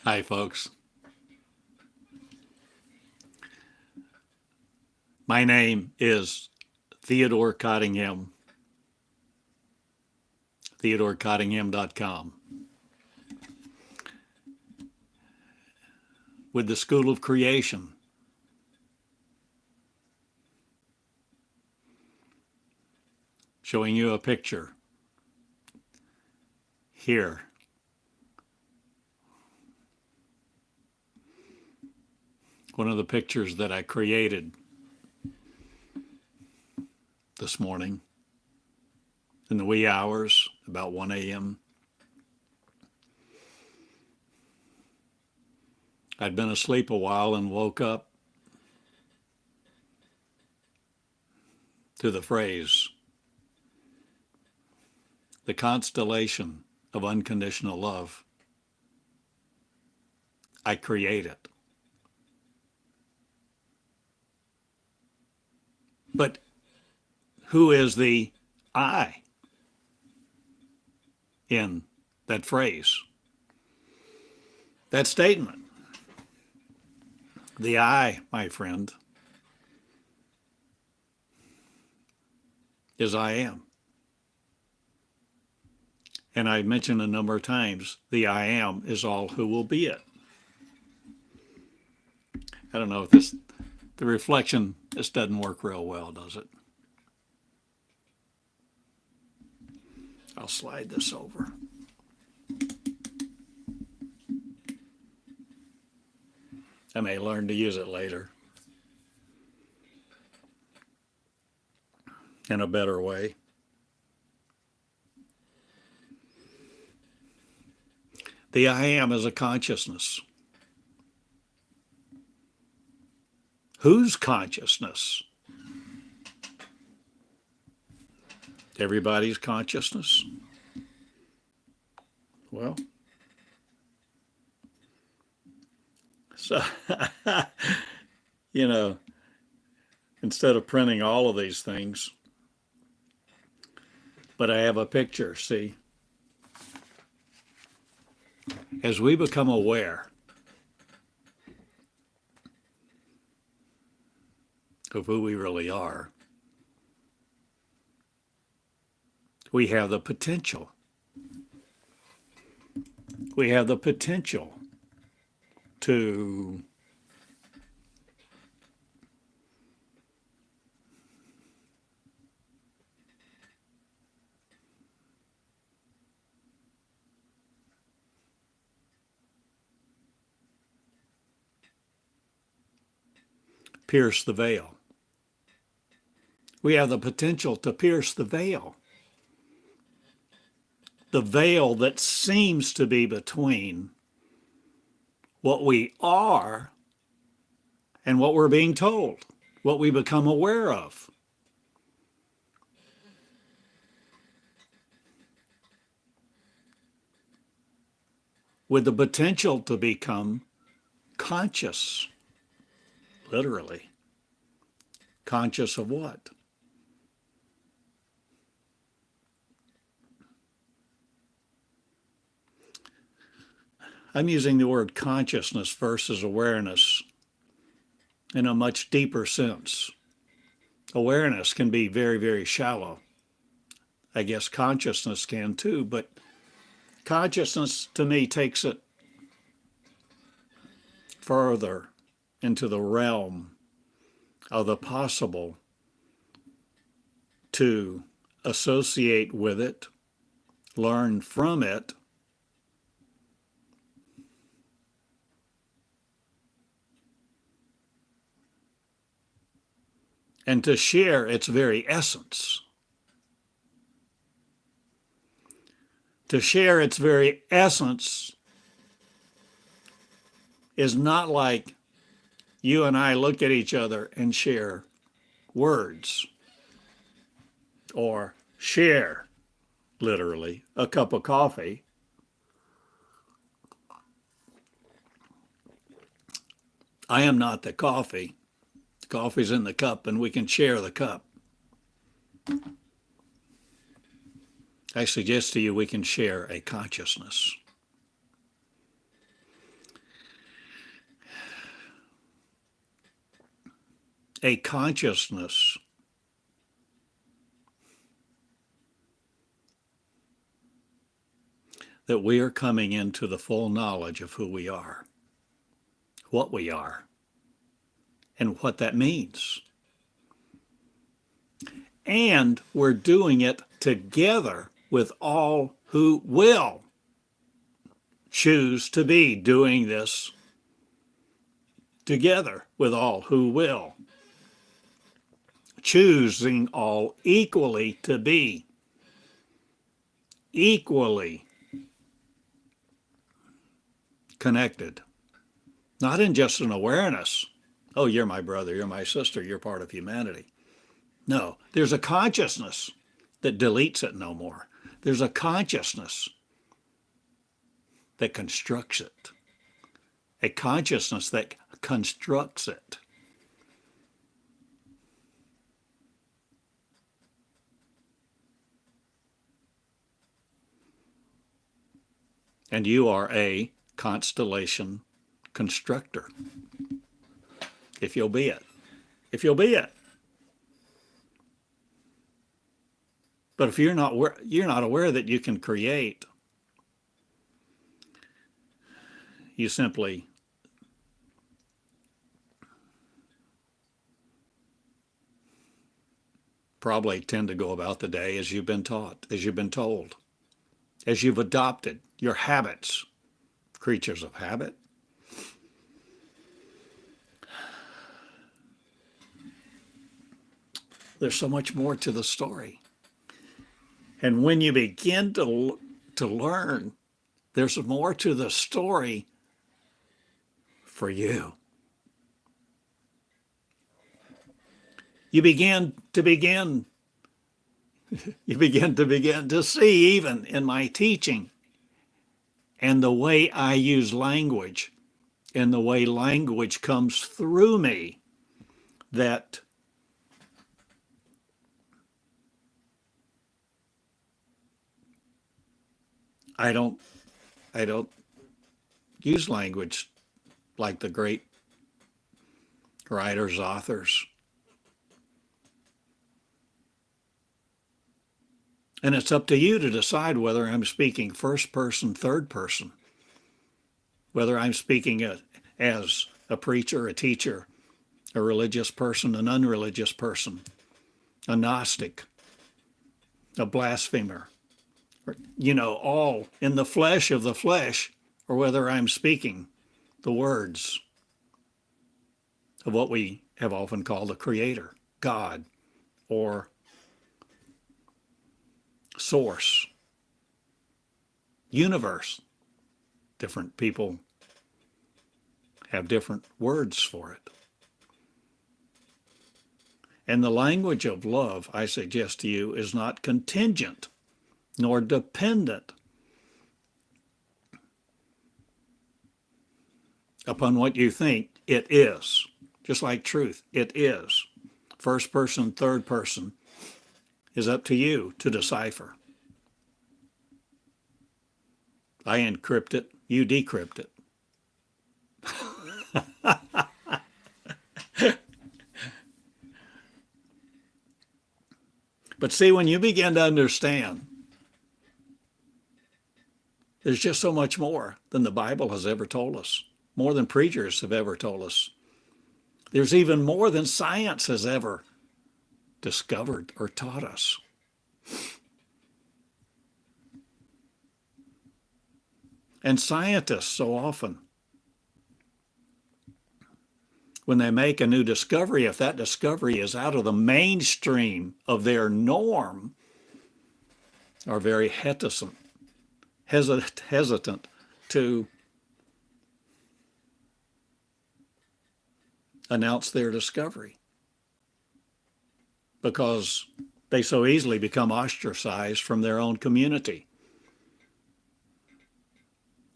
Hi, folks. My name is Theodore Cottingham, TheodoreCottingham.com, with the School of Creation. Showing you a picture here. One of the pictures that I created this morning in the wee hours, about 1 a.m. I'd been asleep a while and woke up to the phrase, the constellation of unconditional love. I create it. But who is the I in that phrase, that statement? The I, my friend, is I am. And I mentioned a number of times, the I am is all who will be it. I don't know if the reflection, this doesn't work real well, does it? I'll slide this over. I may learn to use it later in a better way. The I am is a consciousness. Whose consciousness? Everybody's consciousness? Well, so, instead of printing all of these things, but I have a picture, see? As we become aware of who we really are, we have the potential. We have the potential to pierce the veil. We have the potential to pierce the veil. The veil that seems to be between what we are and what we're being told, what we become aware of. With the potential to become conscious, literally. Conscious of what? I'm using the word consciousness versus awareness in a much deeper sense. Awareness can be very, very shallow. I guess consciousness can too, but consciousness to me takes it further into the realm of the possible to associate with it, learn from it, and to share its very essence. To share its very essence is not like you and I look at each other and share words or share, literally, a cup of coffee. I am not the coffee. The coffee's in the cup and we can share the cup. I suggest to you we can share a consciousness. a consciousness that we are coming into the full knowledge of who we are, what we are, and what that means. And we're doing it together with all who will choose to be doing this together with all who will, choosing all equally to be equally connected, not in just an awareness. Oh, you're my brother, you're my sister, you're part of humanity. No, there's a consciousness that deletes it no more. There's a consciousness that constructs it, a consciousness that constructs it. And you are a constellation constructor, if you'll be it. If you'll be it. But if you're not aware that you can create, you simply probably tend to go about the day as you've been taught, as you've been told, as you've adopted your habits, creatures of habit. There's so much more to the story. And when you begin to learn, there's more to the story for you. You begin to see, even in my teaching and the way I use language and the way language comes through me, that I don't use language like the great writers, authors. And it's up to you to decide whether I'm speaking first person, third person, whether I'm speaking as a preacher, a teacher, a religious person, an unreligious person, a Gnostic, a blasphemer, all in the flesh of the flesh, or whether I'm speaking the words of what we have often called the Creator, God, or Source, universe. Different people have different words for it. And the language of love, I suggest to you, is not contingent nor dependent upon what you think it is. Just like truth, it is. First person, third person is up to you to decipher. I encrypt it, you decrypt it. But see, when you begin to understand, there's just so much more than the Bible has ever told us, more than preachers have ever told us. There's even more than science has ever discovered or taught us. And scientists so often, when they make a new discovery, if that discovery is out of the mainstream of their norm, are very hesitant to announce their discovery, because they so easily become ostracized from their own community.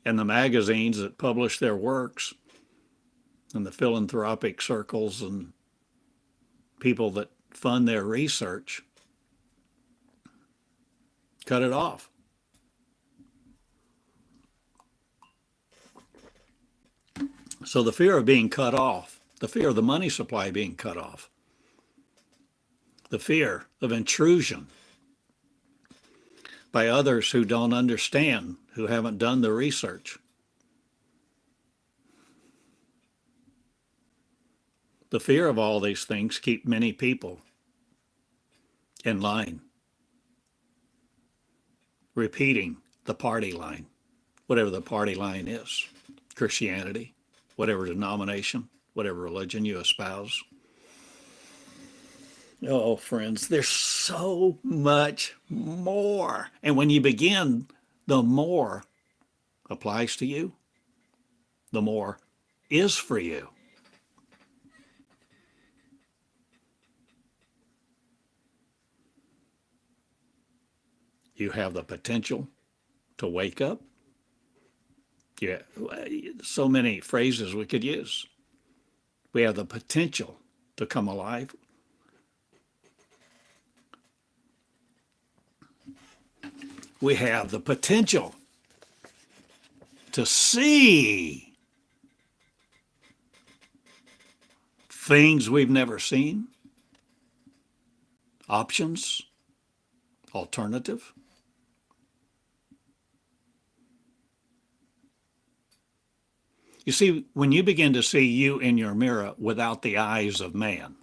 And the magazines that publish their works, and the philanthropic circles and people that fund their research, cut it off. So the fear of being cut off, the fear of the money supply being cut off, the fear of intrusion by others who don't understand, who haven't done the research. The fear of all these things keep many people in line, repeating the party line, whatever the party line is, Christianity, whatever denomination, whatever religion you espouse. Oh, friends, there's so much more. And when you begin, the more applies to you, the more is for you. You have the potential to wake up. Yeah, so many phrases we could use. We have the potential to come alive. We have the potential to see things we've never seen, options, alternative. You see, when you begin to see you in your mirror without the eyes of man,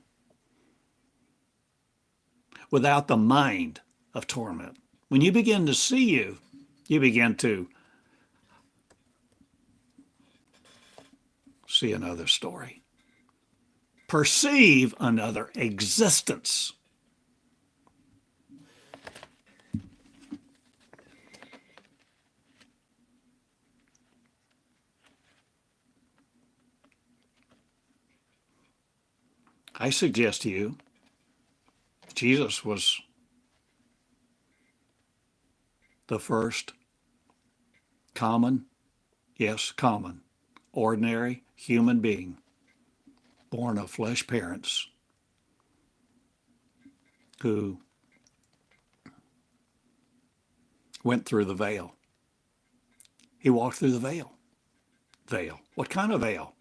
without the mind of torment, when you begin to see you, you begin to see another story, perceive another existence. I suggest to you, Jesus was the first common, ordinary human being born of flesh parents who went through the veil. He walked through the veil. Veil. What kind of veil?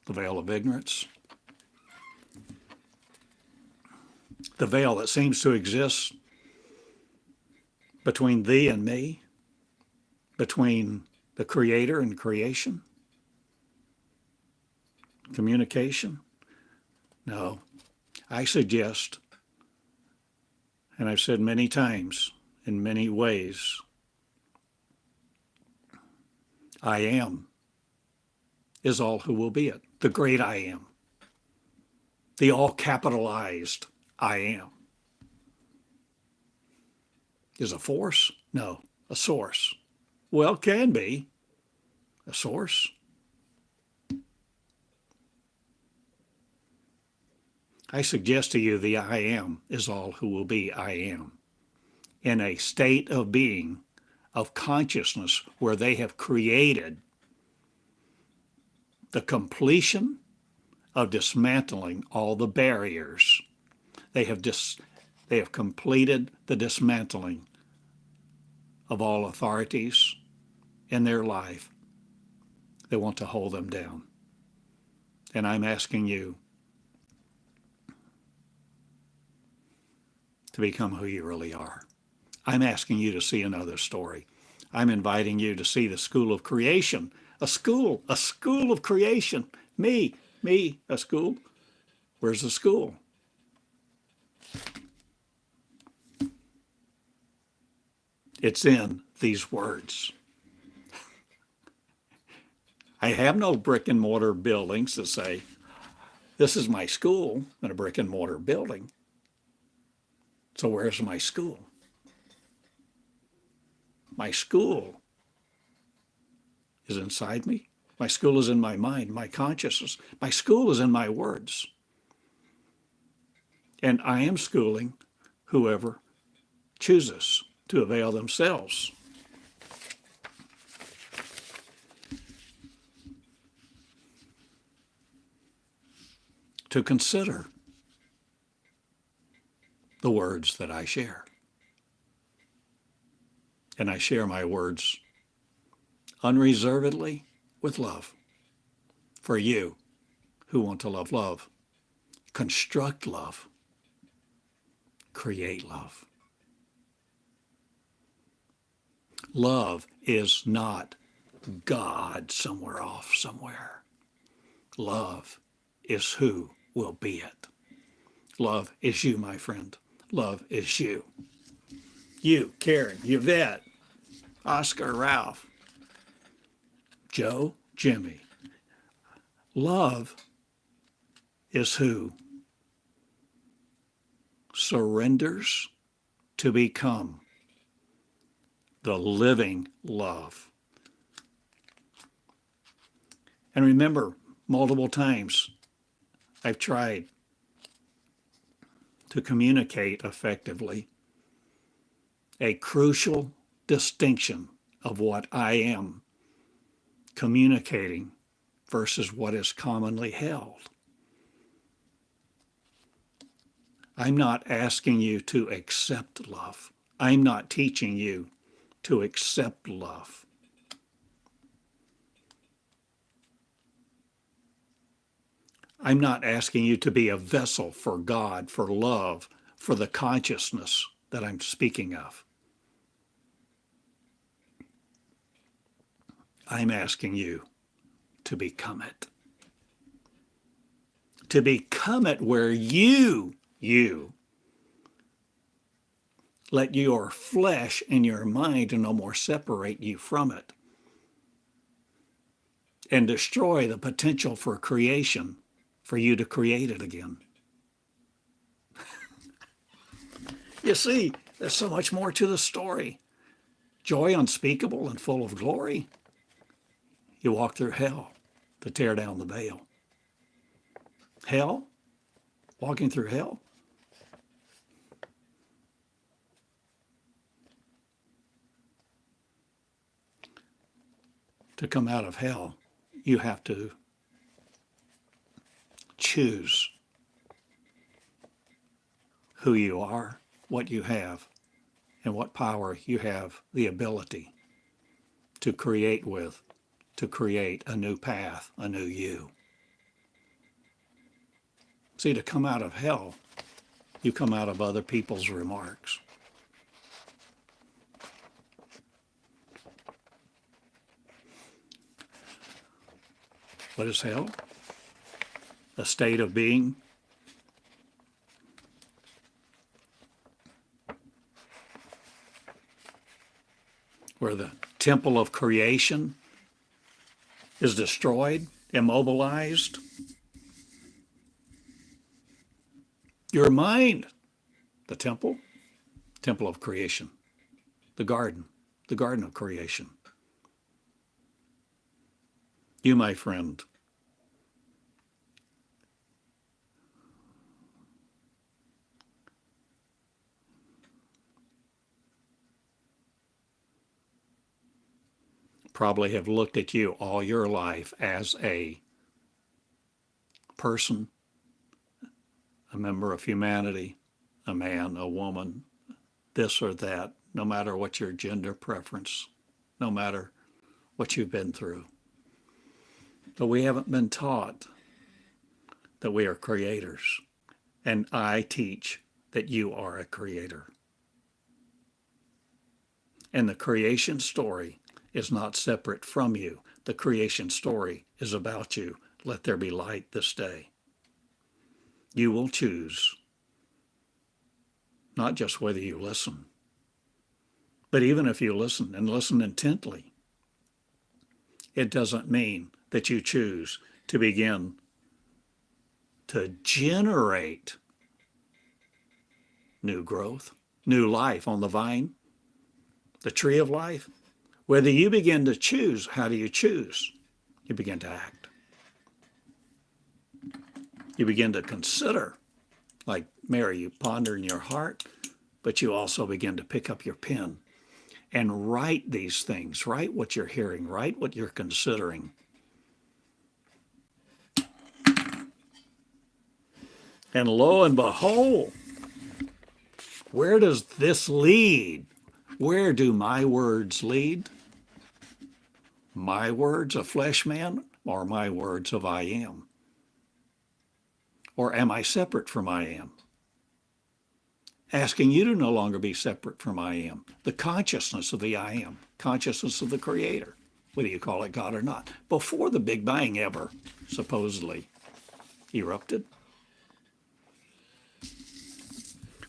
The veil of ignorance. The veil that seems to exist between thee and me, between the Creator and creation, communication. No, I suggest, and I've said many times in many ways, I am is all who will be it. The great I am. The all capitalized I am. Is a force? No, a source. Well, can be a source. I suggest to you the I am is all who will be I am. In a state of being, of consciousness, where they have created the completion of dismantling all the barriers. They have completed the dismantling of all authorities in their life. They want to hold them down. And I'm asking you to become who you really are. I'm asking you to see another story. I'm inviting you to see the school of creation. A school of creation. Me, a school. Where's the school? It's in these words. I have no brick and mortar buildings to say, this is my school in a brick and mortar building. So where's my school? My school is inside me. My school is in my mind, my consciousness. My school is in my words. And I am schooling whoever chooses to avail themselves. To consider the words that I share. And I share my words unreservedly with love for you who want to love love, construct love, create love. Love is not God somewhere off somewhere. Love is who will be it. Love is you, my friend. Love is you. You, Karen, Yvette, Oscar, Ralph, Joe, Jimmy. Love is who surrenders to become the living love. And remember, multiple times I've tried to communicate effectively a crucial distinction of what I am communicating versus what is commonly held. I'm not asking you to accept love. I'm not teaching you to accept love. I'm not asking you to be a vessel for God, for love, for the consciousness that I'm speaking of. I'm asking you to become it. To become it where you let your flesh and your mind no more separate you from it and destroy the potential for creation, for you to create it again. You see, there's so much more to the story. Joy unspeakable and full of glory. You walk through hell to tear down the veil. Hell? Walking through hell? To come out of hell, you have to choose who you are, what you have, and what power you have the ability to create with, to create a new path, a new you. See, to come out of hell, you come out of other people's remarks. What is hell? A state of being where the temple of creation is destroyed, immobilized. Your mind, the temple of creation, the garden of creation. You, my friend, probably have looked at you all your life as a person, a member of humanity, a man, a woman, this or that, no matter what your gender preference, no matter what you've been through. But we haven't been taught that we are creators. And I teach that you are a creator. And the creation story is not separate from you. The creation story is about you. Let there be light this day. You will choose not just whether you listen, but even if you listen and listen intently, it doesn't mean that you choose to begin to generate new growth, new life on the vine, the tree of life. Whether you begin to choose, how do you choose? You begin to act. You begin to consider, like Mary, you ponder in your heart, but you also begin to pick up your pen and write these things, write what you're hearing, write what you're considering. And lo and behold, where does this lead? Where do my words lead? My words of flesh man or my words of I am? Or am I separate from I am? asking you to no longer be separate from I am. The consciousness of the I am, consciousness of the Creator, whether you call it God or not, before the Big Bang ever supposedly erupted.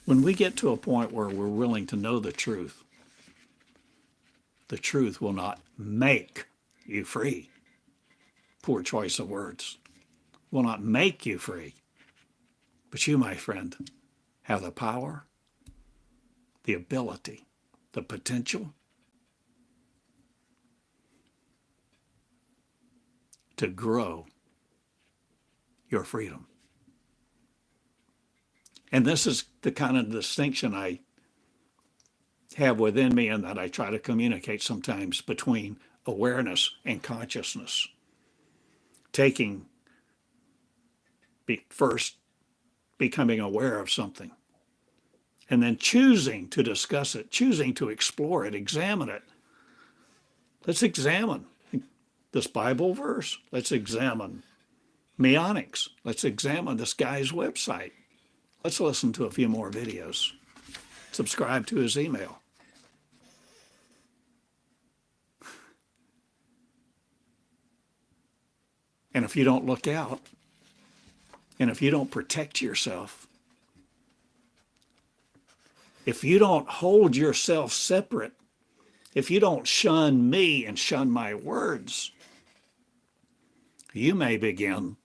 When we get to a point where we're willing to know the truth will not make you free. Poor choice of words. Will not make you free. But you, my friend, have the power, the ability, the potential to grow your freedom. And this is the kind of distinction I have within me and that I try to communicate sometimes between awareness and consciousness. First becoming aware of something, and then choosing to discuss it, choosing to explore it, examine it. Let's examine this Bible verse. Let's examine Meonics. Let's examine this guy's website. Let's listen to a few more videos. Subscribe to his email. And if you don't look out, and if you don't protect yourself, if you don't hold yourself separate, if you don't shun me and shun my words, you may begin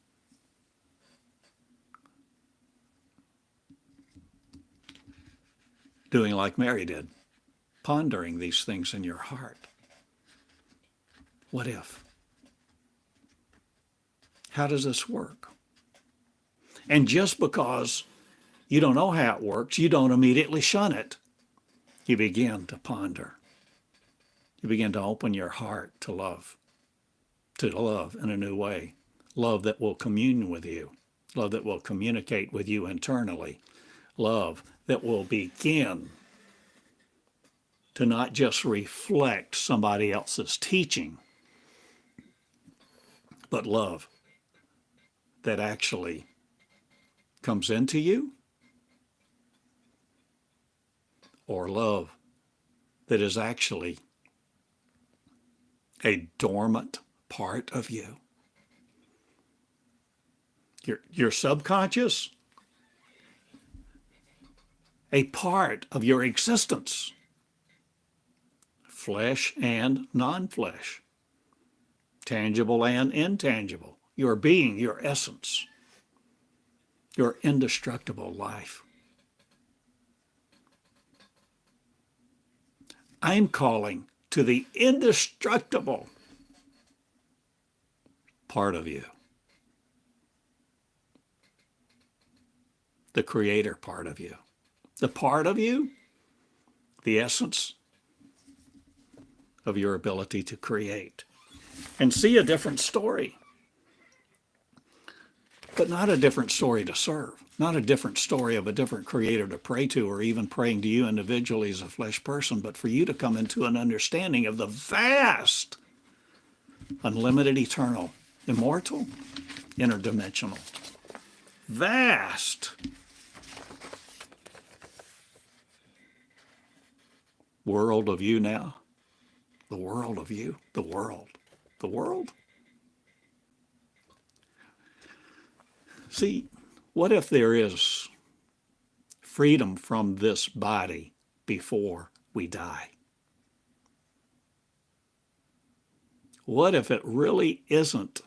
doing like Mary did, pondering these things in your heart. What if? How does this work? And just because you don't know how it works, you don't immediately shun it. You begin to ponder. You begin to open your heart to love in a new way. Love that will commune with you. Love that will communicate with you internally. Love that will begin to not just reflect somebody else's teaching, but love that actually comes into you, or love that is actually a dormant part of you. Your subconscious, a part of your existence, flesh and non-flesh, tangible and intangible, your being, your essence, your indestructible life. I'm calling to the indestructible part of you, the Creator part of you, the part of you, the essence of your ability to create and see a different story. But not a different story to serve, not a different story of a different Creator to pray to, or even praying to you individually as a flesh person, but for you to come into an understanding of the vast, unlimited, eternal, immortal, interdimensional, vast world of you now. The world of you, the world. See, what if there is freedom from this body before we die? What if it really isn't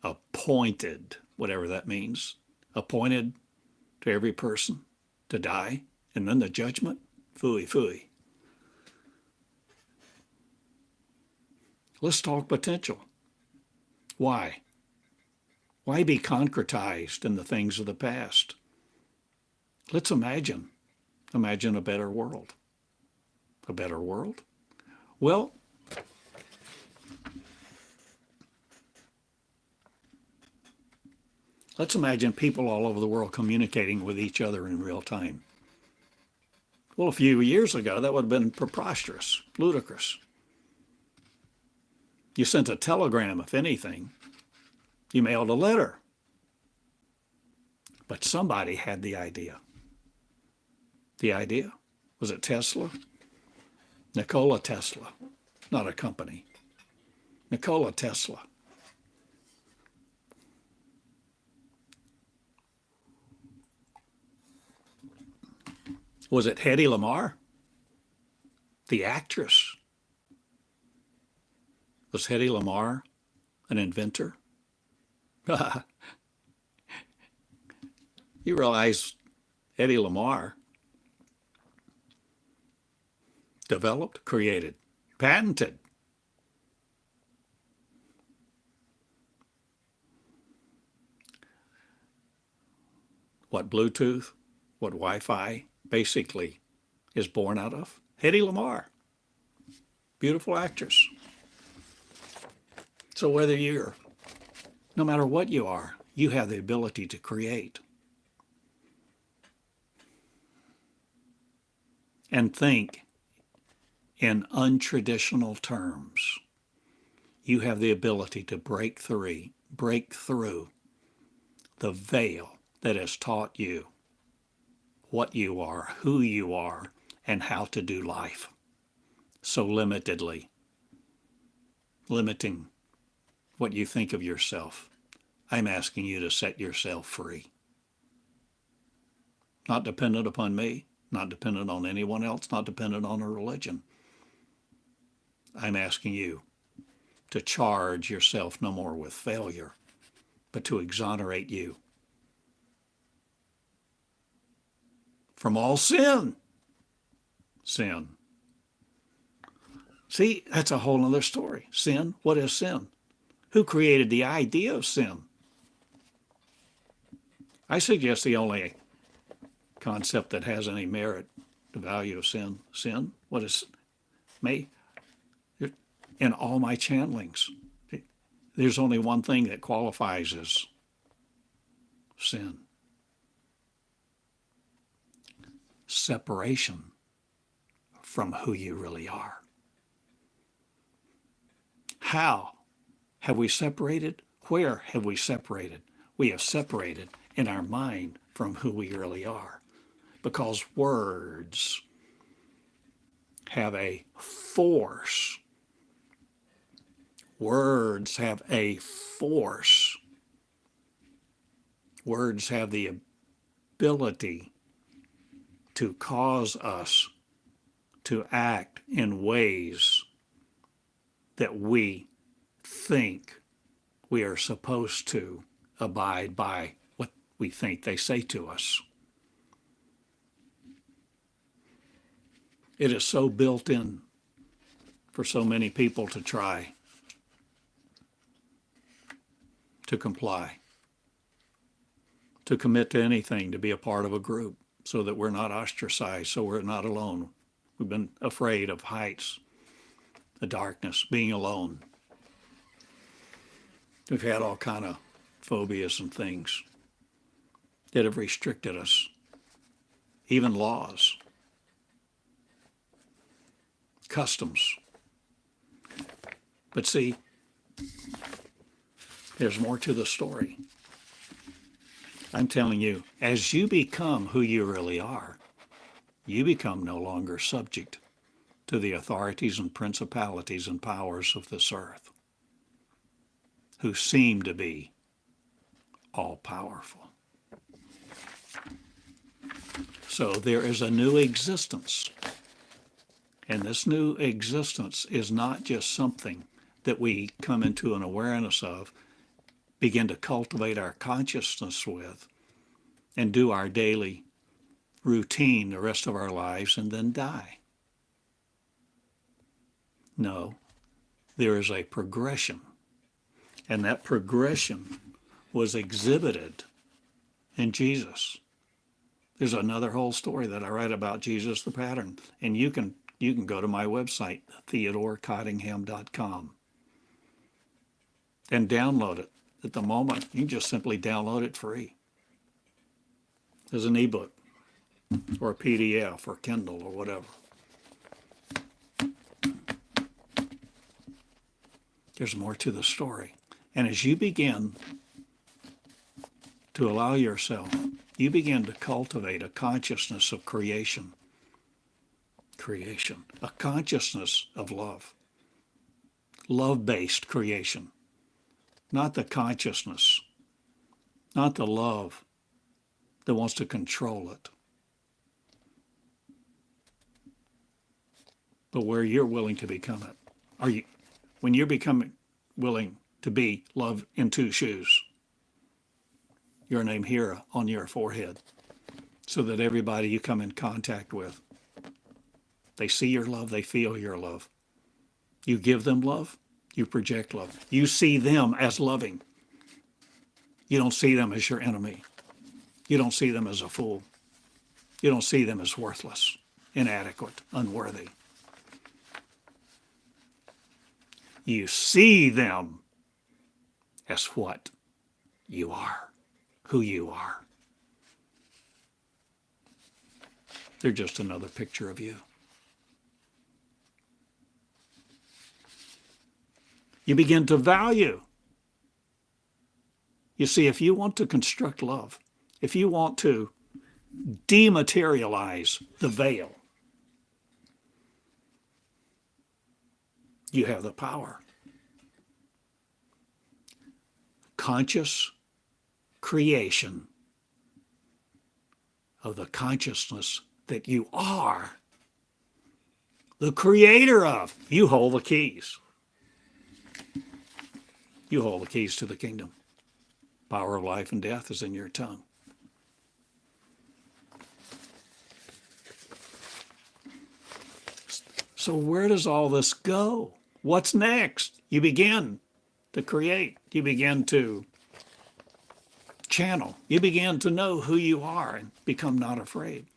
appointed, whatever that means, appointed to every person to die, and then the judgment? Phooey, phooey. Let's talk potential. Why? Why be concretized in the things of the past? Let's imagine a better world. A better world? Well, let's imagine people all over the world communicating with each other in real time. Well, a few years ago, that would have been preposterous, ludicrous. You sent a telegram, if anything. You mailed a letter. But somebody had the idea. The idea? Was it Tesla? Nikola Tesla, not a company. Nikola Tesla. Was it Hedy Lamarr, the actress? Was Hedy Lamarr an inventor? You realize Hedy Lamarr developed, created, patented what Bluetooth, what Wi-Fi basically is born out of? Hedy Lamarr, beautiful actress. So whether you're, no matter what you are, you have the ability to create and think in untraditional terms. You have the ability to break through the veil that has taught you what you are, who you are, and how to do life so limitedly, limiting what you think of yourself. I'm asking you to set yourself free. Not dependent upon me, not dependent on anyone else, not dependent on a religion. I'm asking you to charge yourself no more with failure, but to exonerate you from all sin. Sin. See, that's a whole other story. Sin, what is sin? Who created the idea of sin? I suggest the only concept that has any merit, the value of sin. Sin, what is me? In all my channelings, there's only one thing that qualifies as sin. Separation from who you really are. How have we separated? Where have we separated? We have separated in our mind from who we really are, because words have a force. Words have a force. Words have the ability to cause us to act in ways that we think we are supposed to abide by what we think they say to us. It is so built in for so many people to try to comply, to commit to anything, to be a part of a group so that we're not ostracized, so we're not alone. We've been afraid of heights, the darkness, being alone. We've had all kind of phobias and things that have restricted us, even laws, customs. But see, there's more to the story. I'm telling you, as you become who you really are, you become no longer subject to the authorities and principalities and powers of this earth, who seem to be all-powerful. So there is a new existence. And this new existence is not just something that we come into an awareness of, begin to cultivate our consciousness with, and do our daily routine the rest of our lives and then die. No, there is a progression. And that progression was exhibited in Jesus. There's another whole story that I write about Jesus the pattern. And you can go to my website, theodorcottingham.com, and download it. At the moment, you can just simply download it free as an ebook or a PDF or Kindle or whatever. There's more to the story. And as you begin to allow yourself, you begin to cultivate a consciousness of creation. Creation. A consciousness of love. Love-based creation. Not the consciousness. Not the love that wants to control it. But where you're willing to become it. When you're becoming willing to be love in two shoes, your name here on your forehead, so that everybody you come in contact with, they see your love, they feel your love. You give them love, you project love. You see them as loving. You don't see them as your enemy. You don't see them as a fool. You don't see them as worthless, inadequate, unworthy. You see them as what you are, who you are. They're just another picture of you. You begin to value. You see, if you want to construct love, if you want to dematerialize the veil, you have the power. Conscious creation of the consciousness that you are the creator of. You hold the keys. You hold the keys to the kingdom. Power of life and death is in your tongue. So where does all this go? What's next? You begin to create. You begin to channel. You begin to know who you are and become not afraid.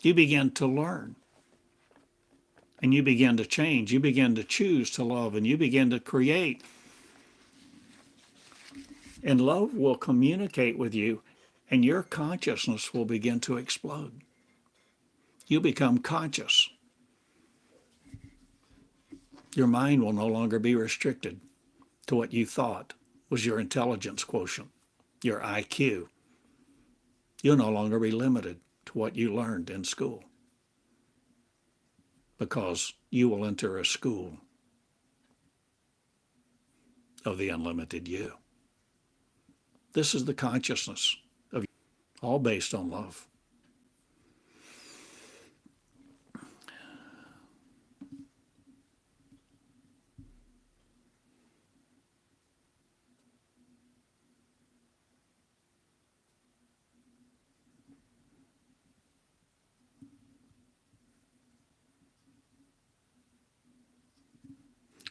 You begin to learn. And you begin to change. You begin to choose to love, and you begin to create. And love will communicate with you, and your consciousness will begin to explode. You become conscious. Your mind will no longer be restricted to what you thought was your intelligence quotient, your IQ. You'll no longer be limited to what you learned in school, because you will enter a school of the unlimited you. This is the consciousness of you, all based on love.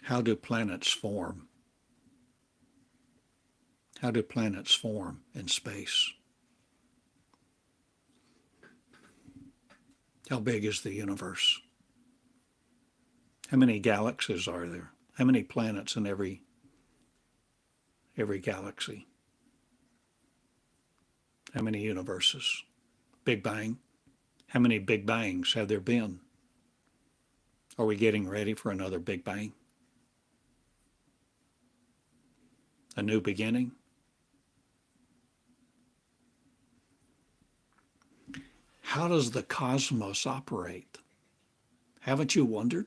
How do planets form? How do planets form in space? How big is the universe? How many galaxies are there? How many planets in every galaxy? How many universes? Big Bang? How many Big Bangs have there been? Are we getting ready for another Big Bang? A new beginning? How does the cosmos operate? Haven't you wondered?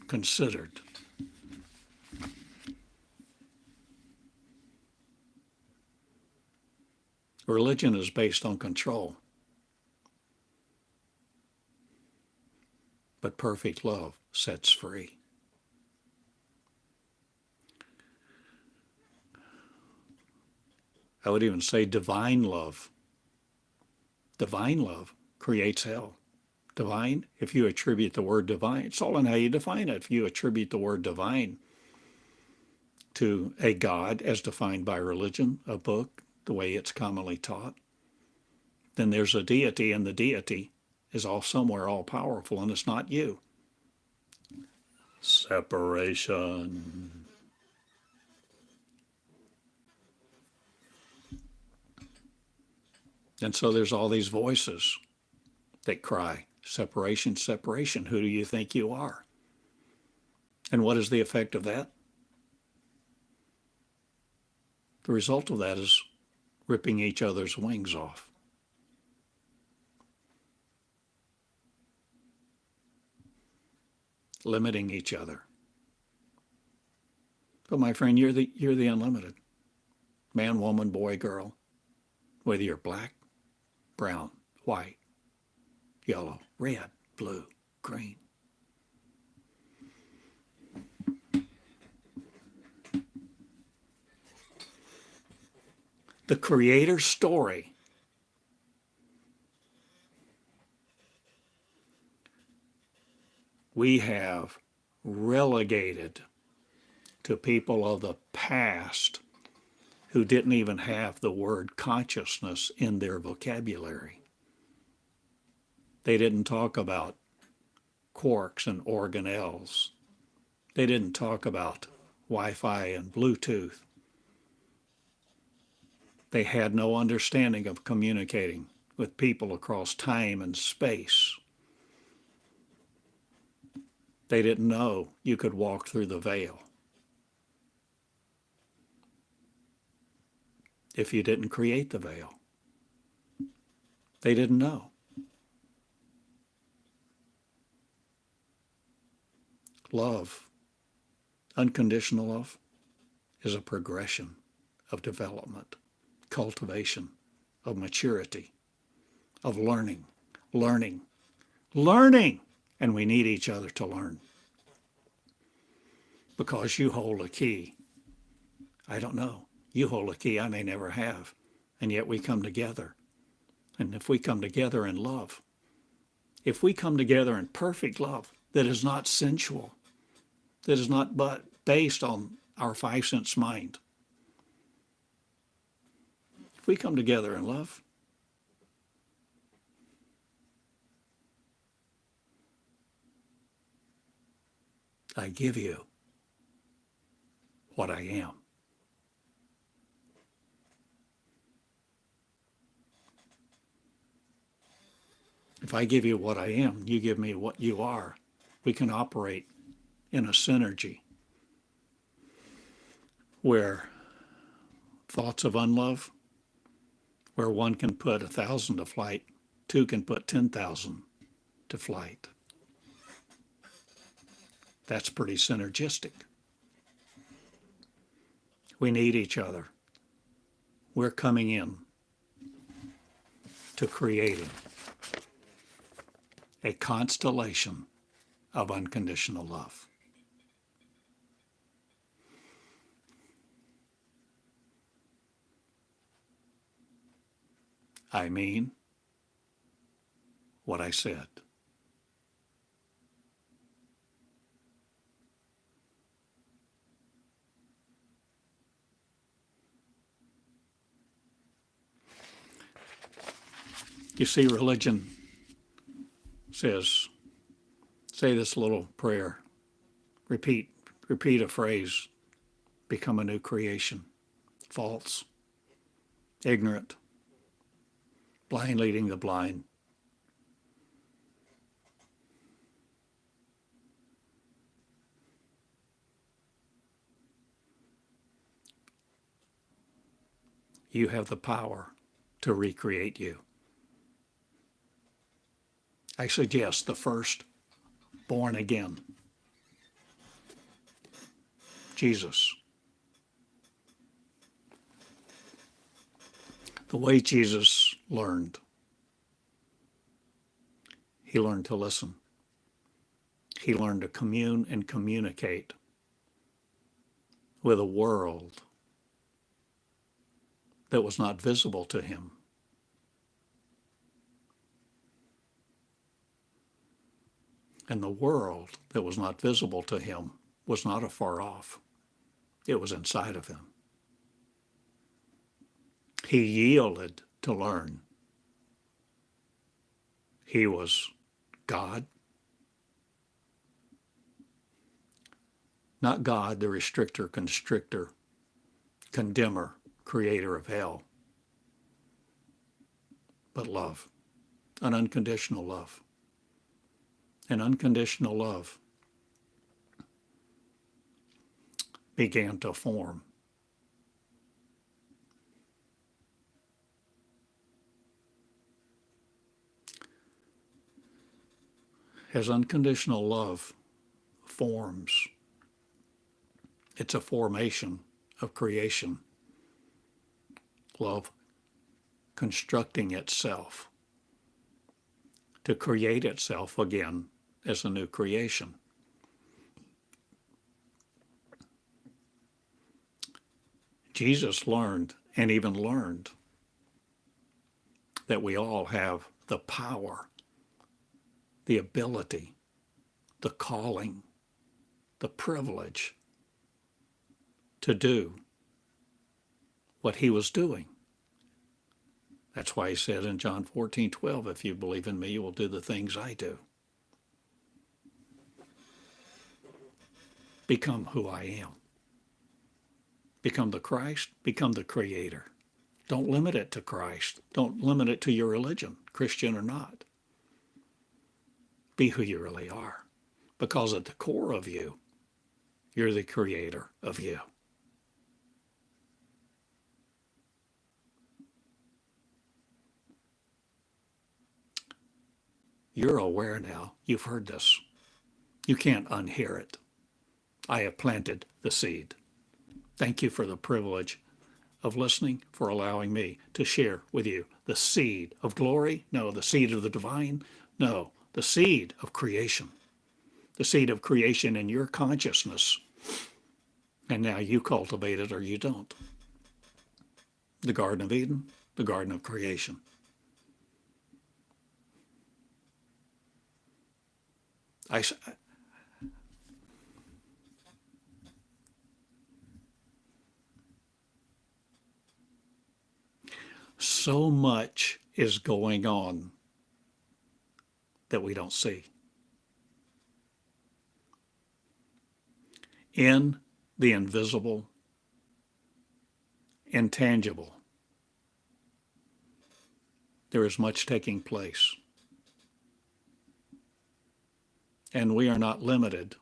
Considered? Religion is based on control, but perfect love sets free. I would even say divine love. Divine love creates hell. Divine, if you attribute the word divine, it's all in how you define it. If you attribute the word divine to a God as defined by religion, a book, the way it's commonly taught, then there's a deity, and the deity is all somewhere all powerful, and it's not you. Separation. And so there's all these voices that cry, separation, separation. Who do you think you are? And what is the effect of that? The result of that is ripping each other's wings off. Limiting each other. But my friend, you're the unlimited. Man, woman, boy, girl. Whether you're black, brown, white, yellow, red, blue, green. The Creator's story we have relegated to people of the past who didn't even have the word consciousness in their vocabulary. They didn't talk about quarks and organelles. They didn't talk about Wi-Fi and Bluetooth. They had no understanding of communicating with people across time and space. They didn't know you could walk through the veil if you didn't create the veil. They didn't know. Love, unconditional love, is a progression of development, cultivation, of maturity, of learning. And we need each other to learn. Because you hold a key. I don't know. You hold a key I may never have. And yet we come together. And if we come together in love, if we come together in perfect love that is not sensual, that is not but based on our 5 sense mind, if we come together in love, I give you what I am. If I give you what I am, you give me what you are. We can operate in a synergy where thoughts of unlove, where one can put 1,000 to flight, two can put 10,000 to flight. That's pretty synergistic. We need each other. We're coming in to creating a constellation of unconditional love. I mean what I said. You see, religion says, say this little prayer, repeat a phrase, become a new creation. False, ignorant, blind leading the blind. You have the power to recreate you. I suggest the first born again, Jesus. The way Jesus learned, he learned to listen. He learned to commune and communicate with a world that was not visible to him. And the world that was not visible to him was not afar off. It was inside of him. He yielded to learn. He was God. Not God, the restrictor, constrictor, condemner, creator of hell, but love, an unconditional love. And unconditional love began to form As unconditional love forms, it's a formation of creation. Love constructing itself to create itself again as a new creation. Jesus learned and even learned that we all have the power, the ability, the calling, the privilege to do what he was doing. That's why he said in John 14:12, if you believe in me, you will do the things I do. Become who I am. Become the Christ, become the Creator. Don't limit it to Christ. Don't limit it to your religion, Christian or not. Be who you really are. Because at the core of you, you're the creator of you. You're aware now. You've heard this. You can't unhear it. I have planted the seed. Thank you for the privilege of listening, for allowing me to share with you the seed of glory. No, the seed of the divine. No, the seed of creation. The seed of creation in your consciousness. And now you cultivate it or you don't. The Garden of Eden, the Garden of Creation. So much is going on that we don't see. In the invisible, intangible, there is much taking place. And we are not limited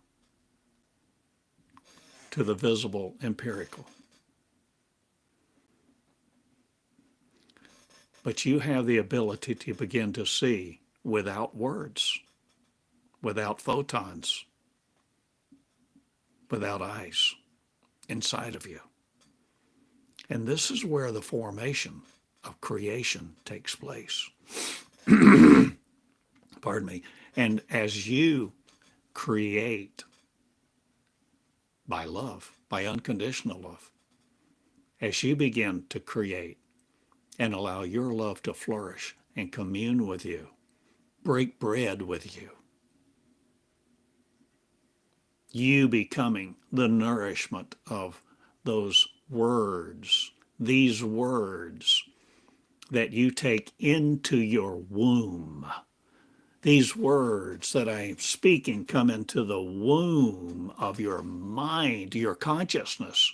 to the visible empirical. But you have the ability to begin to see without words, without photons, without eyes inside of you. And this is where the formation of creation takes place. Pardon me. And as you create by love, by unconditional love, as you begin to create and allow your love to flourish and commune with you, break bread with you, you becoming the nourishment of those words, these words that you take into your womb. These words that I am speaking come into the womb of your mind, your consciousness.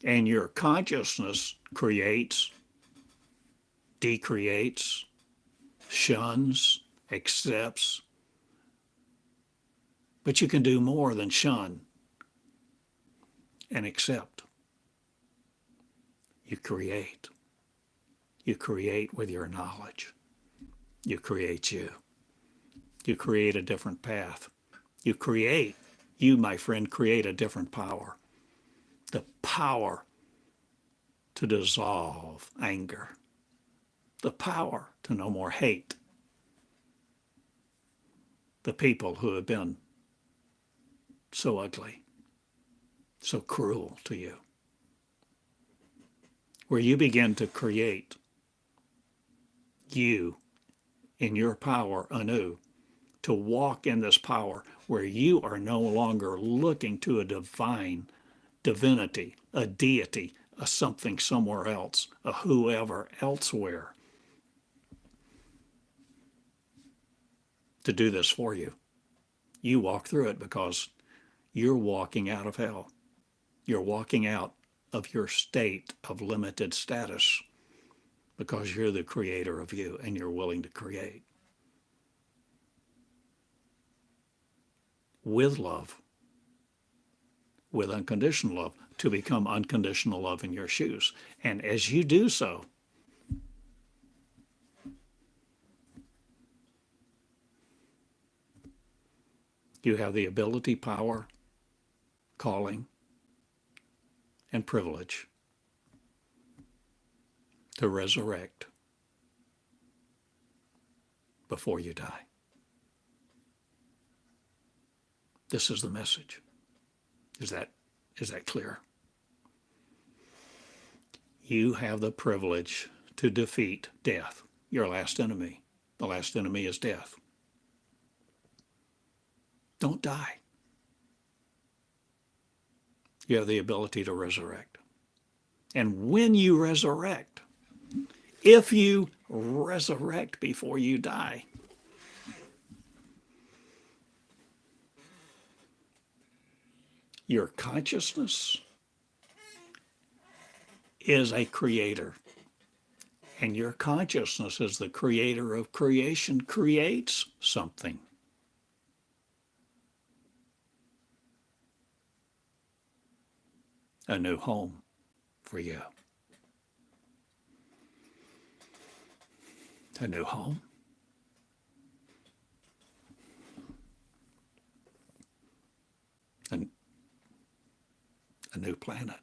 And your consciousness creates, decreates, shuns, accepts. But you can do more than shun and accept. You create. You create with your knowledge. You create you. You create a different path. You, my friend, create a different power. The power to dissolve anger. The power to no more hate the people who have been so ugly, so cruel to you. Where you begin to create you in your power anew, to walk in this power where you are no longer looking to a divinity, a deity, a something somewhere else, a whoever elsewhere to do this for you. You walk through it because you're walking out of hell. You're walking out of your state of limited status because you're the creator of you and you're willing to create. With love, with unconditional love, to become unconditional love in your shoes. And as you do so, You have the ability, power, calling, and privilege to resurrect before you die. This is the message. Is that clear? You have the privilege to defeat death, your last enemy. The last enemy is death. Don't die. You have the ability to resurrect. And when you resurrect, if you resurrect before you die, your consciousness is a creator. And your consciousness as the creator of creation creates something. A new home for you. A new home. And a new planet.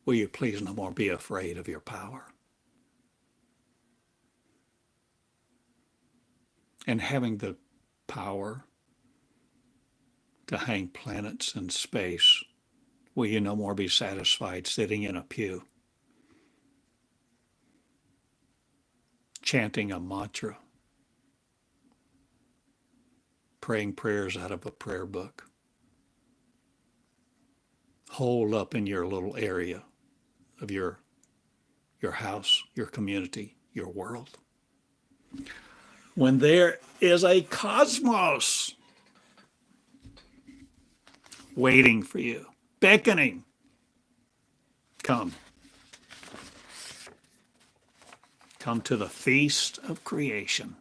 Will you please no more be afraid of your power? And having the power to hang planets in space, will you no more be satisfied sitting in a pew, chanting a mantra, praying prayers out of a prayer book, holed up in your little area of your house, your community, your world? When there is a cosmos waiting for you, beckoning, come. Come to the feast of creation.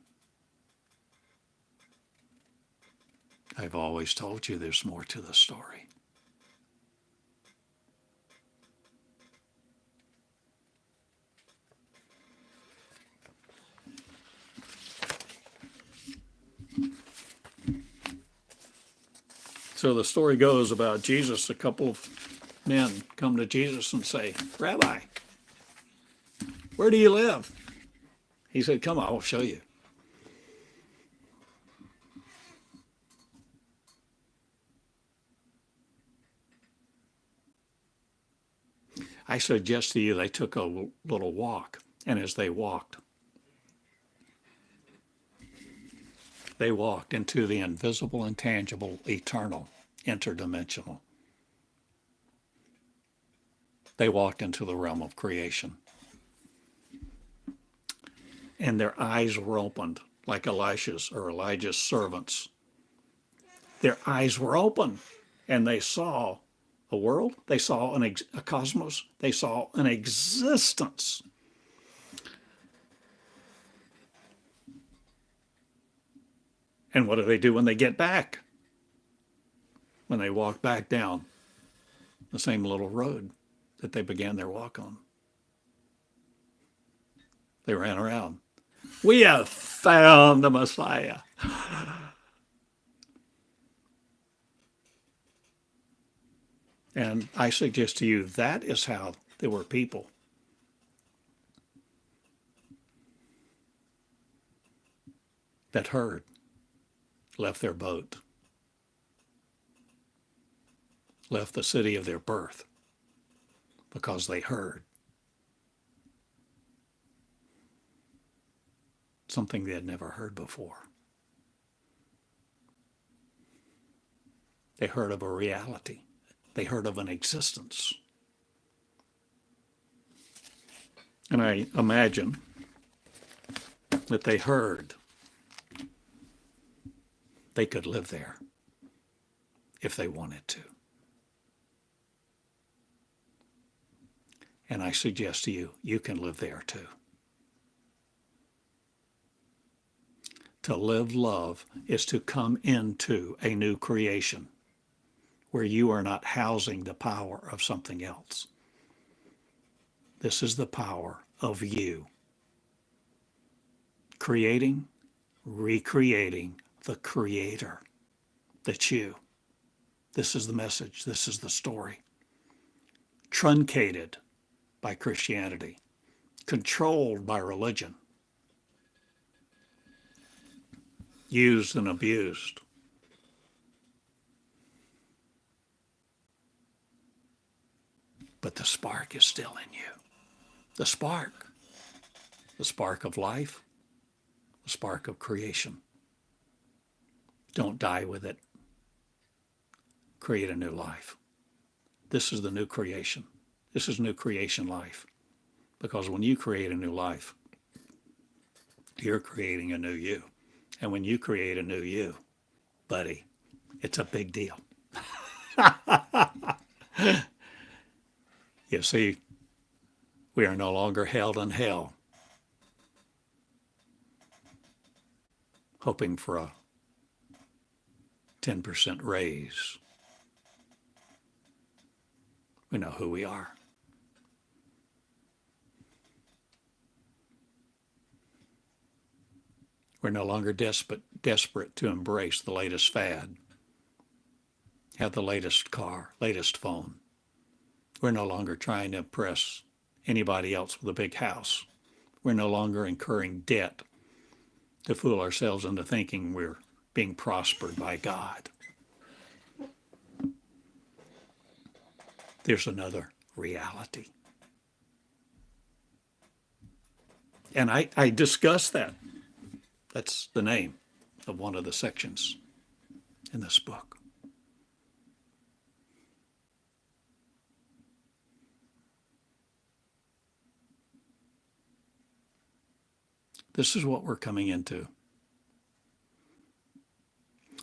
I've always told you there's more to the story. So the story goes about Jesus. A couple of men come to Jesus and say, "Rabbi, where do you live?" He said, "Come, I will show you." I suggest to you they took a little walk, and as they walked into the invisible, intangible, eternal, interdimensional. They walked into the realm of creation. And their eyes were opened like Elisha's or Elijah's servants. Their eyes were open and they saw a world, they saw a cosmos, they saw an existence. And what do they do when they get back? When they walk back down the same little road that they began their walk on. They ran around. We have found the Messiah. And I suggest to you that is how there were people that heard, left their boat, left the city of their birth because they heard something they had never heard before. They heard of a reality. They heard of an existence. And I imagine that they heard they could live there if they wanted to. And I suggest to you, you can live there too. To live love is to come into a new creation where you are not housing the power of something else. This is the power of you. Creating, recreating the Creator. That's you. This is the message. This is the story. Truncated by Christianity. Controlled by religion. Used and abused. But the spark is still in you. The spark. The spark of life. The spark of creation. Don't die with it. Create a new life. This is the new creation. This is new creation life. Because when you create a new life, you're creating a new you. And when you create a new you, buddy, it's a big deal. You see, we are no longer held in hell, hoping for a 10% raise. We know who we are. We're no longer desperate to embrace the latest fad, have the latest car, latest phone. We're no longer trying to impress anybody else with a big house. We're no longer incurring debt to fool ourselves into thinking we're being prospered by God. There's another reality. And I discuss that. That's the name of one of the sections in this book. This is what we're coming into.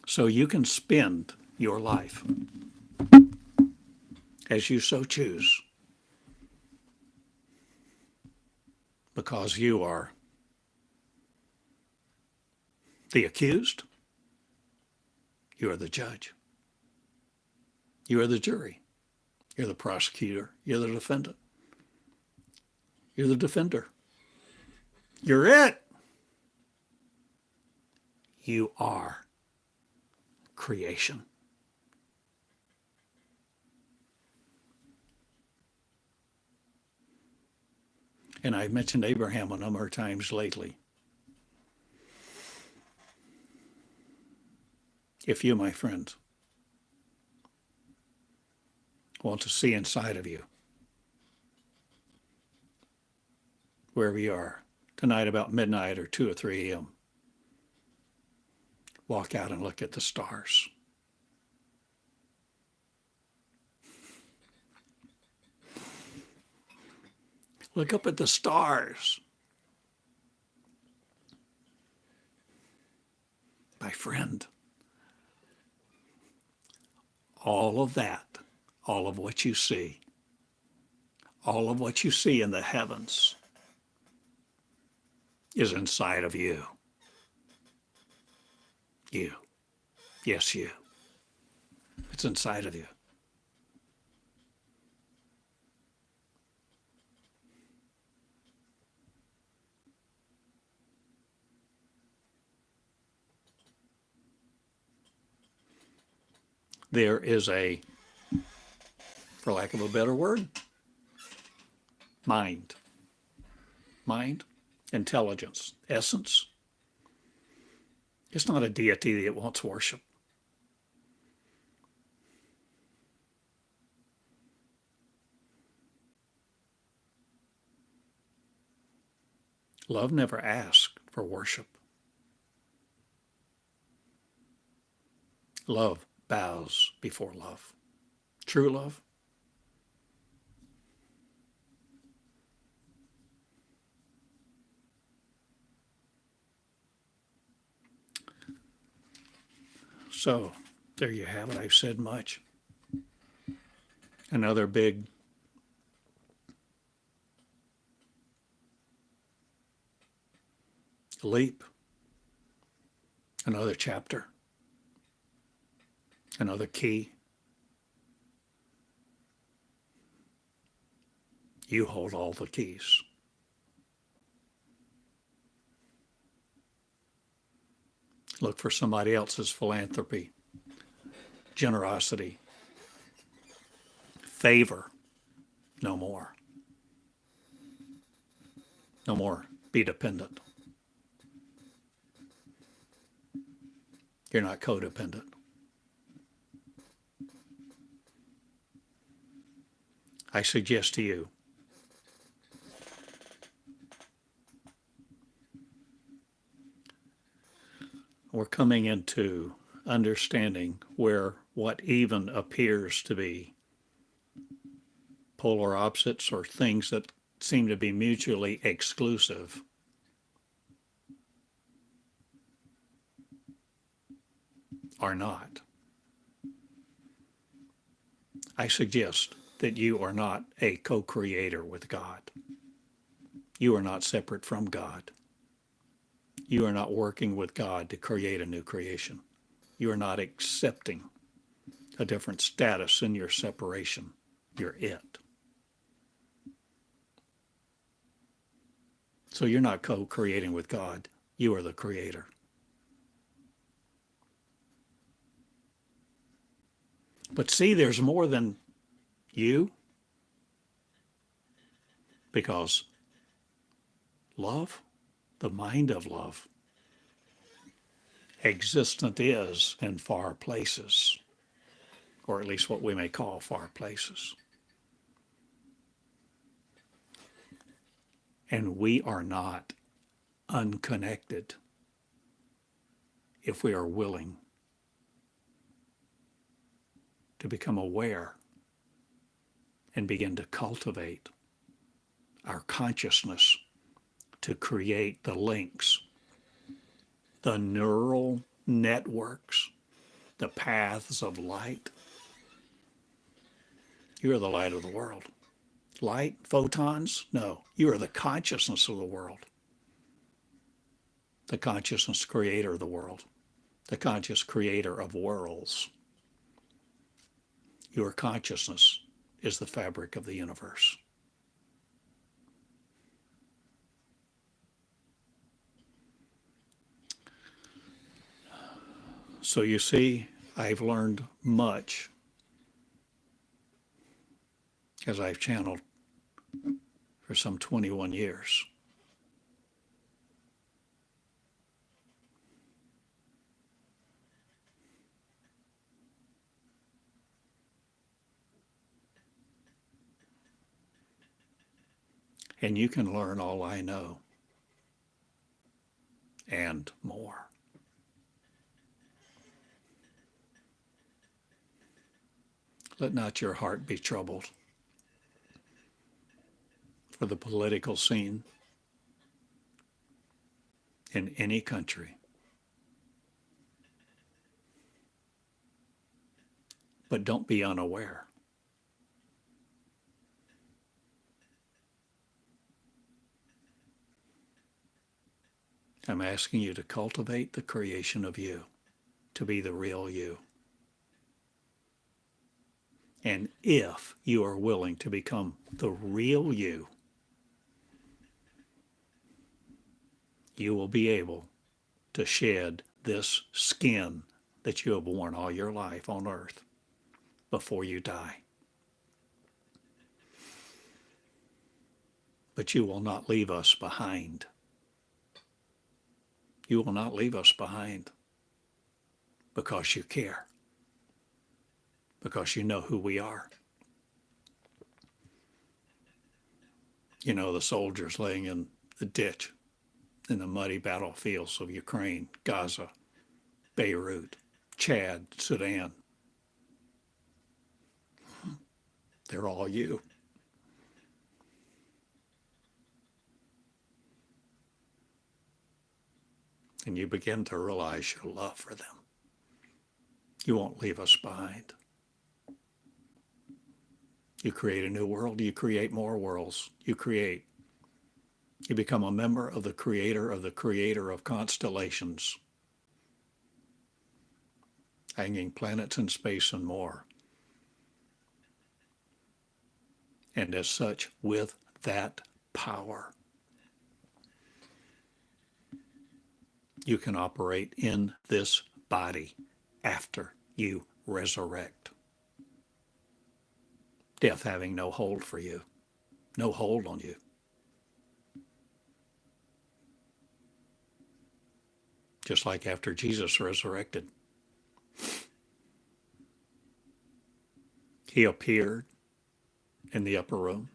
So you can spend your life as you so choose, because you are the accused, you are the judge, you are the jury, you're the prosecutor, you're the defendant, you're the defender, you're it. You are creation. And I've mentioned Abraham a number of times lately. If you, my friends, want to see inside of you, wherever you are, tonight about midnight or 2 or 3 a.m., walk out and look at the stars. Look up at the stars. My friend, all of that, all of what you see, all of what you see in the heavens is inside of you. You. Yes, you. It's inside of you. There is a, for lack of a better word, mind, intelligence, essence. It's not a deity that wants worship. Love never asks for worship. Love bows before love. True love. So, there you have it. I've said much. Another big leap. Another chapter. Another key. You hold all the keys. Look for somebody else's philanthropy, generosity, favor. No more. No more. Be dependent. You're not codependent. I suggest to you, we're coming into understanding where what even appears to be polar opposites or things that seem to be mutually exclusive are not. I suggest that you are not a co-creator with God. You are not separate from God. You are not working with God to create a new creation. You are not accepting a different status in your separation. You're it. So you're not co-creating with God. You are the creator. But see, there's more than you, because love, the mind of love, existent is in far places, or at least what we may call far places. And we are not unconnected if we are willing to become aware and begin to cultivate our consciousness to create the links, the neural networks, the paths of light. You are the light of the world. Light, photons? No, you are the consciousness of the world. The consciousness creator of the world. The conscious creator of worlds. Your consciousness is the fabric of the universe. So you see, I've learned much as I've channeled for some 21 years. And you can learn all I know and more. Let not your heart be troubled. For the political scene in any country. But don't be unaware. I'm asking you to cultivate the creation of you, to be the real you. And if you are willing to become the real you, you will be able to shed this skin that you have worn all your life on earth before you die. But you will not leave us behind. You will not leave us behind because you care, because you know who we are. You know, the soldiers laying in the ditch in the muddy battlefields of Ukraine, Gaza, Beirut, Chad, Sudan. They're all you. And you begin to realize your love for them. You won't leave us behind. You create a new world, you create more worlds. You become a member of the creator of constellations, hanging planets in space and more. And as such, with that power, you can operate in this body after you resurrect. Death having no hold for you, no hold on you. Just like after Jesus resurrected, he appeared in the upper room.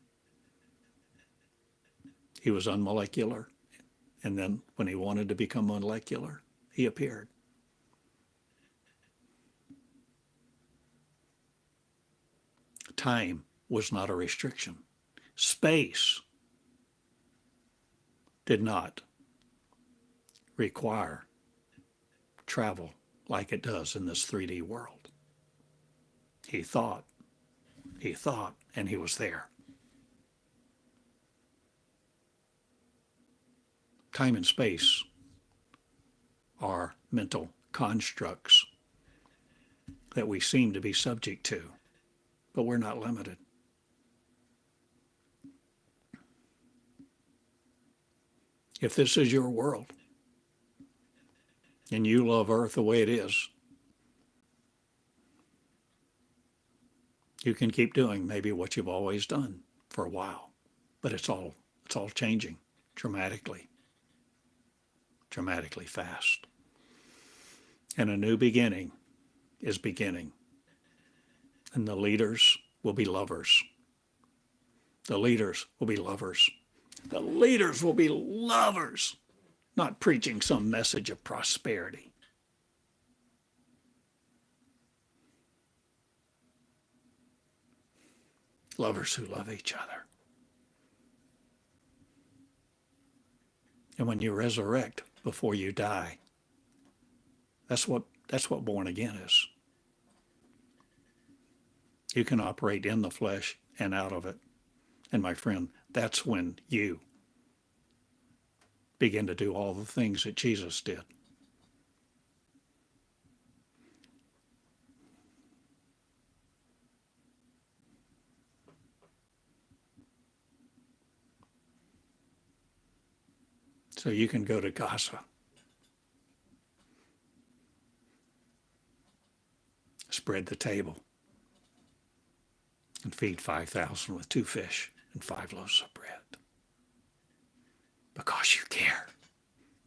He was unmolecular. And then when he wanted to become molecular, he appeared. Time was not a restriction. Space did not require travel like it does in this 3D world. He thought, and he was there. Time and space are mental constructs that we seem to be subject to, but we're not limited. If this is your world, and you love Earth the way it is, you can keep doing maybe what you've always done for a while, but it's all changing dramatically fast. And a new beginning is beginning. And the leaders will be lovers. The leaders will be lovers. The leaders will be lovers, not preaching some message of prosperity. Lovers who love each other. And when you resurrect before you die, that's what born again is. You can operate in the flesh and out of it. And my friend, that's when you begin to do all the things that Jesus did. So you can go to Gaza, spread the table, and feed 5,000 with 2 fish and 5 loaves of bread. Because you care.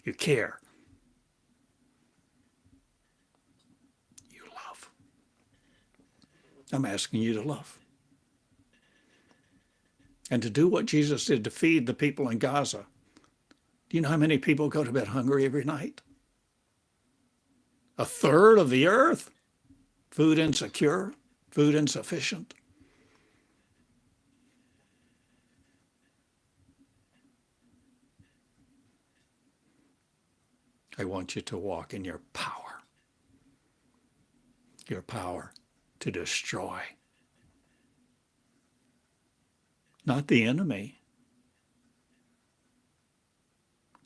You care. You love. I'm asking you to love. And to do what Jesus did to feed the people in Gaza. Do you know how many people go to bed hungry every night? 1/3 of the earth. Food insecure, food insufficient. I want you to walk in your power to destroy. Not the enemy,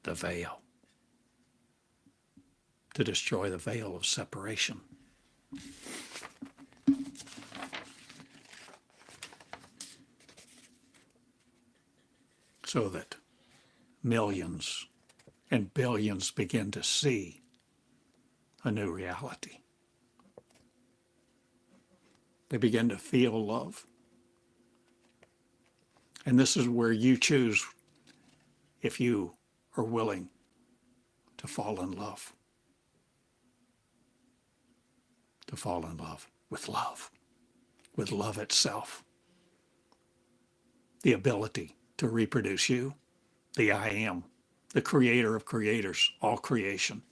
the veil. To destroy the veil of separation. So that millions and billions begin to see a new reality. They begin to feel love. And this is where you choose if you are willing to fall in love. To fall in love with love itself. The ability to reproduce you, the I am, the creator of creators, all creation.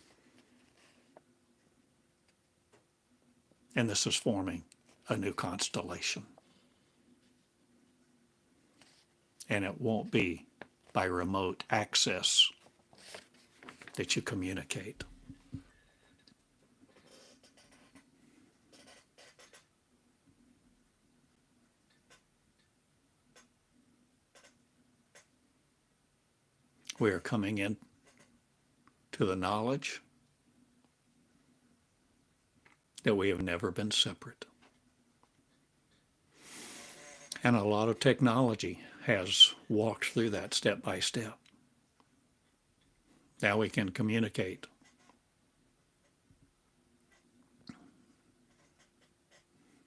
And this is forming a new constellation. And it won't be by remote access that you communicate. We are coming in to the knowledge that we have never been separate. And a lot of technology has walked through that step by step. Now we can communicate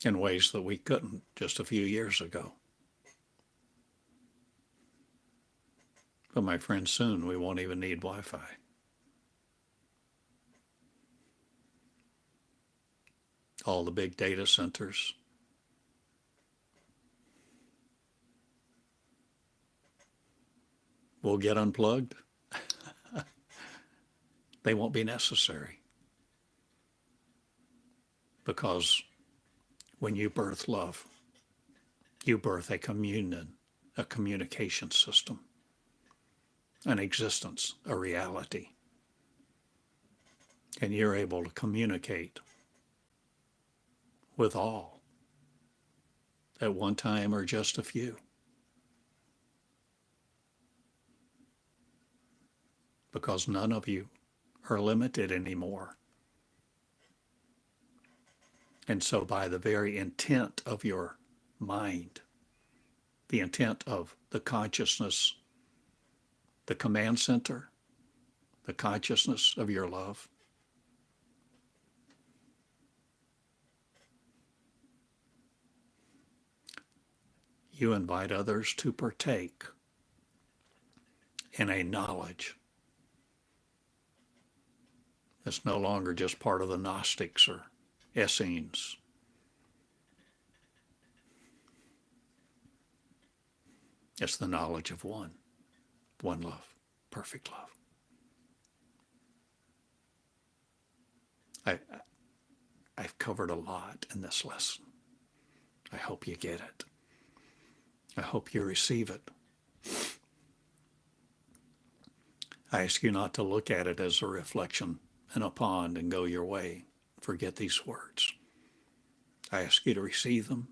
in ways that we couldn't just a few years ago. But my friend, soon we won't even need Wi-Fi. All the big data centers will get unplugged. They won't be necessary. Because when you birth love, you birth a communion, a communication system, an existence, a reality. And you're able to communicate with all at one time or just a few. Because none of you are limited anymore. And so by the very intent of your mind, the intent of the consciousness, the command center, the consciousness of your love, you invite others to partake in a knowledge that's no longer just part of the Gnostics or Essenes. It's the knowledge of one love, perfect love. I've covered a lot in this lesson. I hope you get it. I hope you receive it. I ask you not to look at it as a reflection in a pond and go your way. Forget these words. I ask you to receive them.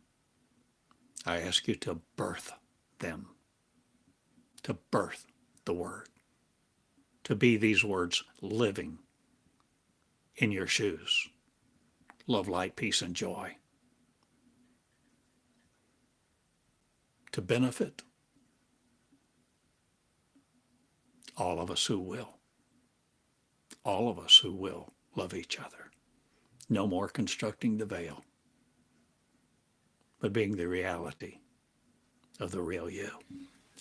I ask you to birth them, to birth the word, to be these words living in your shoes. Love, light, peace, and joy. To benefit all of us who will. All of us who will love each other. No more constructing the veil, but being the reality of the real you.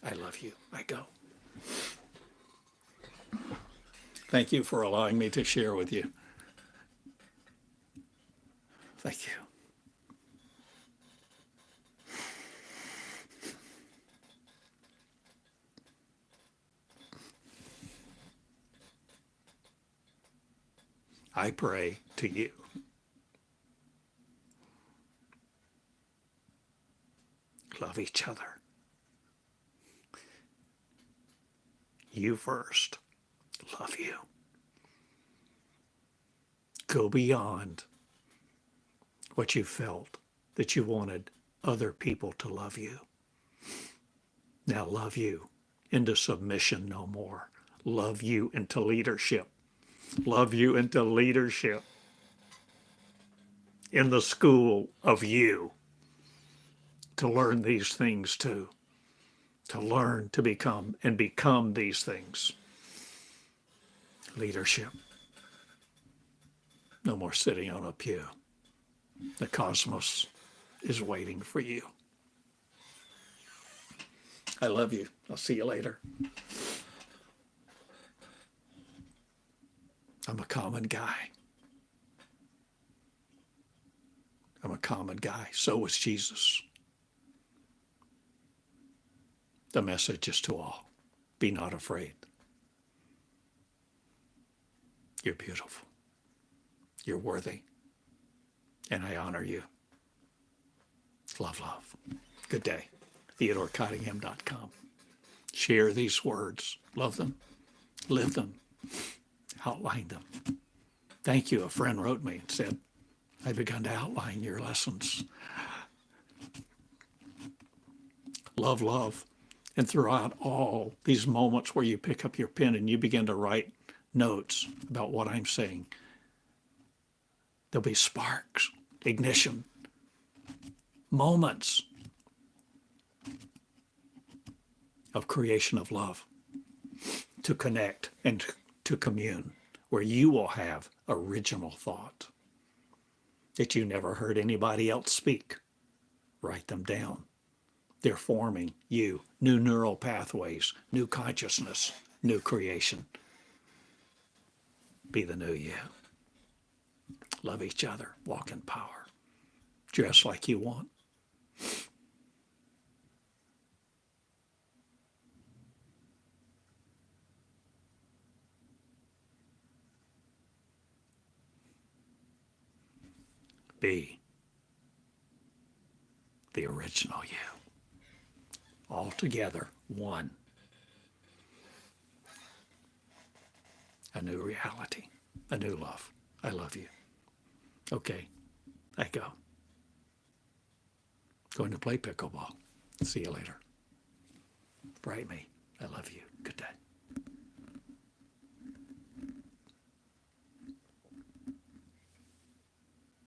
I love you. I go. Thank you for allowing me to share with you. Thank you. I pray to you. Love each other. You first. Love you. Go beyond what you felt that you wanted other people to love you. Now love you into submission no more. Love you into leadership. Love you into leadership in the school of you. To learn these things too. To learn to become and become these things. Leadership. No more sitting on a pew. The cosmos is waiting for you. I love you. I'll see you later. I'm a common guy. I'm a common guy. So was Jesus. The message is to all. Be not afraid. You're beautiful. You're worthy. And I honor you. Love, love. Good day. TheodoreCottingham.com. Share these words. Love them. Live them. Outline them. Thank you. A friend wrote me and said, I've begun to outline your lessons. Love, love. And throughout all these moments where you pick up your pen and you begin to write notes about what I'm saying, there'll be sparks, ignition, moments of creation of love, to connect and to commune, where you will have original thought that you never heard anybody else speak. Write them down. They're forming you, new neural pathways, new consciousness, new creation. Be the new you. Love each other. Walk in power. Dress like you want. Be the original you. All together, one. A new reality, a new love. I love you. Okay, I go. Going to play pickleball. See you later. Write me. I love you.